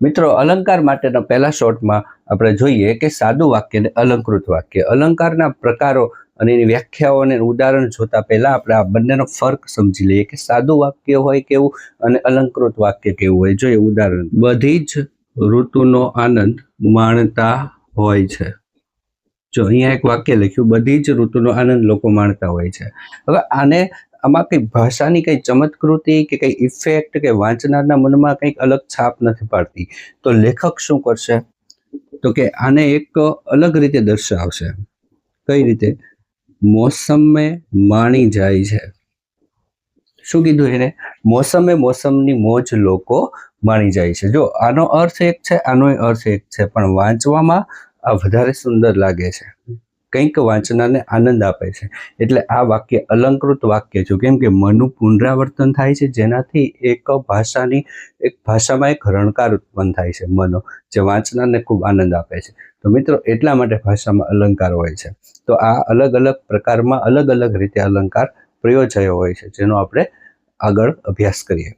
મિત્રો, અલંકાર માટેના પહેલા શોર્ટમાં આપણે જોઈએ કે સાદું વાક્ય અને અલંકૃત વાક્ય. અલંકારના પ્રકારો અને એની વ્યાખ્યાઓ અને ઉદાહરણ જોતા પહેલા આપણે આ બંનેનો ફરક સમજી લઈએ કે સાદું વાક્ય હોય કેવું અને અલંકૃત વાક્ય કેવું હોય. જોઈએ ઉદાહરણ. બધી જ ઋતુનો આનંદ માણતા હોય છે. જો અહીંયા એક વાક્ય લખ્યું, બધી જ ઋતુનો આનંદ લોકો માણતા હોય છે. હવે આમાં કઈ ભાષાની કઈ ચમત્કૃતિ કે કઈ ઇફેક્ટ કે વાંચનારના મનમાં કંઈક અલગ છાપ નથી પાડતી. તો લેખક શું કરશે તો કે આને એક અલગ રીતે દર્શાવશે. કઈ રીતે? મોસમે માણી જાય છે. શું કીધું એને? મોસમે મોસમની મોજ લોકો માણી જાય છે. જો આનો અર્થ એક છે, આનો અર્થ એક છે, પણ વાંચવામાં આ વધારે સુંદર લાગે છે, કંઈક વાંચનારને આનંદ આપે છે. એટલે આ વાક્ય અલંકૃત વાક્ય છે. કેમ કે મનનું પુનરાવર્તન થાય છે, જેનાથી એક ભાષામાં એક રણકાર ઉત્પન્ન થાય છે મનો, જે વાંચનારને ખૂબ આનંદ આપે છે. તો મિત્રો, એટલા માટે ભાષામાં અલંકાર હોય છે. તો આ અલગ અલગ પ્રકારમાં અલગ અલગ રીતે અલંકાર પ્રયોજાયો હોય છે, જેનો આપણે આગળ અભ્યાસ કરીએ.